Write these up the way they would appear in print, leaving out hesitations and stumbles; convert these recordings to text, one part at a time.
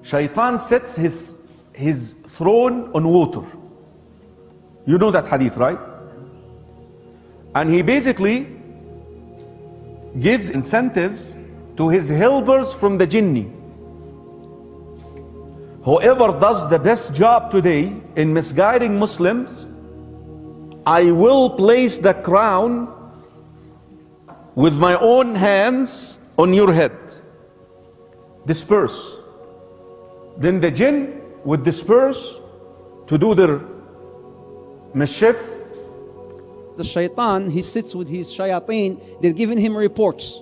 Shaitan sets his throne on water. You know that hadith, right? And he basically gives incentives to his helpers from the jinni. Whoever does the best job today in misguiding Muslims, I will place the crown with my own hands on your head. Disperse. Then the jinn would disperse to do their mischief. The shaitan, he sits with his shayateen, they're giving him reports.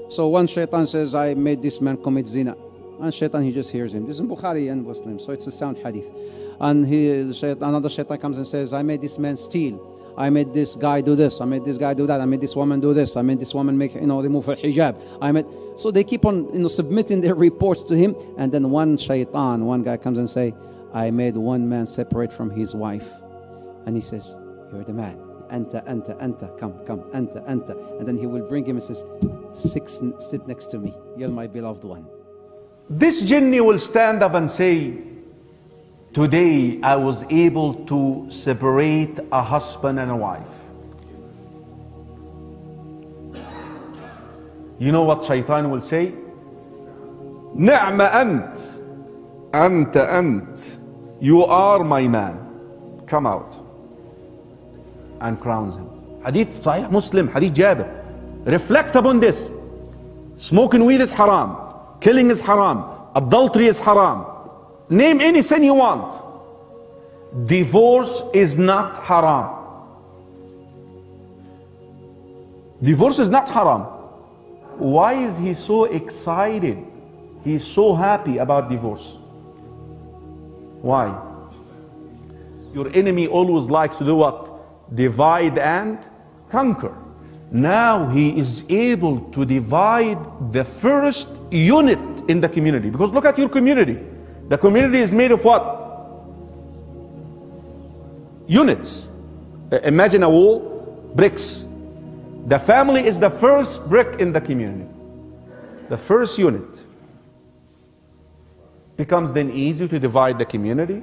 So one shaitan says, I made this man commit zina. And shaitan, he just hears him. This is in Bukhari and Muslim, so it's a sound hadith. And another shaitan comes and says, I made this man steal. I made this guy do this. I made this guy do that. I made this woman do this. I made this woman make, remove her hijab. So they keep on, submitting their reports to him. And then one shaitan, one guy comes and say, I made one man separate from his wife. And he says, you're the man. Anta, come, anta. And then he will bring him and says, sit next to me. You're my beloved one. This jinni will stand up and say, today I was able to separate a husband and a wife. You know what shaitan will say? Ni'ma ant. You are my man. Come out. And crowns him. Hadith Sahih Muslim, Hadith Jabir. Reflect upon this. Smoking weed is haram. Killing is haram. Adultery is haram. Name any sin you want. Divorce is not haram. Divorce is not haram. Why is he so excited? He's so happy about divorce. Why? Your enemy always likes to do what? Divide and conquer. Now he is able to divide the first unit in the community. Because look at your community. The community is made of what? Units. Imagine a wall, bricks. The family is the first brick in the community. The first unit. Becomes then easy to divide the community,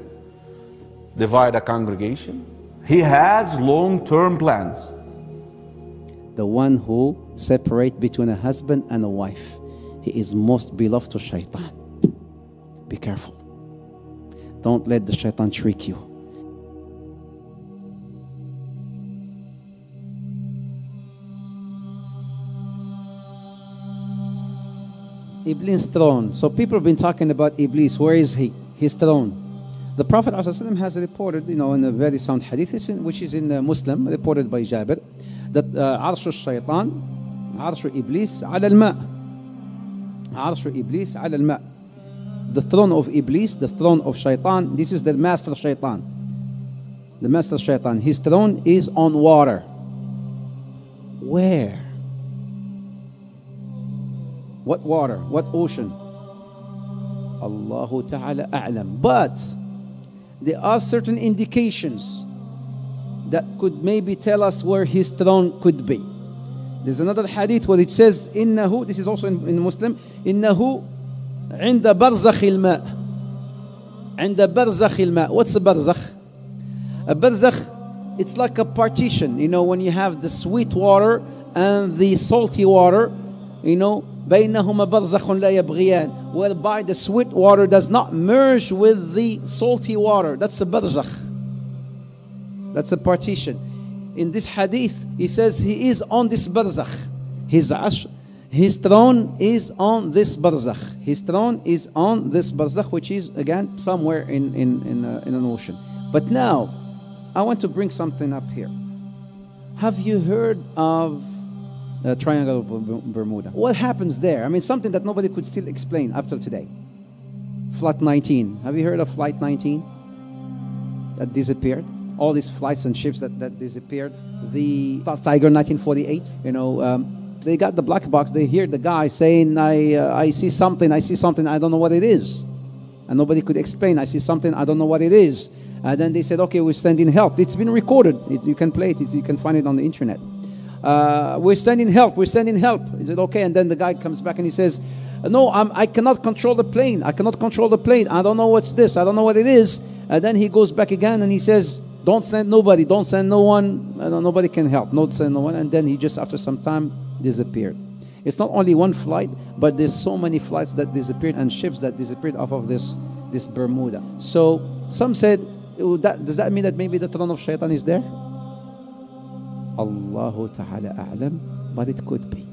divide a congregation. He has long-term plans. The one who separates between a husband and a wife, he is most beloved to shaitan. Be careful. Don't let the shaitan trick you. Iblis' throne. So people have been talking about Iblis. Where is he? His throne. The Prophet ﷺ has reported, in a very sound hadith, which is in Muslim, reported by Jabir, that Arshu Shaitan, Arshu Iblis ala al-ma. Arshu Iblis ala al-ma. The throne of Iblis, the throne of Shaitan, this is the master Shaitan. The master Shaitan, his throne is on water. Where? What water? What ocean? Allahu Ta'ala a'lam. But there are certain indications that could maybe tell us where his throne could be. There's another hadith where it says, "Innahu." This is also in Muslim. "Innahu inda barzakh al-ma." Inda barzakh al-ma. What's a barzakh? A barzakh, it's like a partition. When you have the sweet water and the salty water, بينهما برزخ لا يبغيان, whereby the sweet water does not merge with the salty water. That's a barzakh. That's a partition. In this hadith, he says he is on this barzakh. His throne is on this barzakh. His throne is on this barzakh, which is again somewhere in an ocean. But now, I want to bring something up here. Have you heard of Triangle of Bermuda? What happens there? Something that nobody could still explain up till today. Flight 19. Have you heard of Flight 19? That disappeared. All these flights and ships that disappeared. The Tiger 1948. They got the black box. They hear the guy saying, I see something. I see something. I don't know what it is. And nobody could explain. I see something. I don't know what it is. And then they said, okay, we're sending help. It's been recorded. You can play it. You can find it on the internet. We're sending help. We're sending help. Is it okay? And then the guy comes back and he says, no, I cannot control the plane. I cannot control the plane. I don't know what's this. I don't know what it is. And then he goes back again and he says, don't send nobody. Don't send no one. Nobody can help. Don't send no one. And then he just, after some time, disappeared. It's not only one flight, but there's so many flights that disappeared and ships that disappeared off of this Bermuda. So some said, does that mean that maybe the throne of Shaitan is there? Allahu Ta'ala A'lam, but it could be.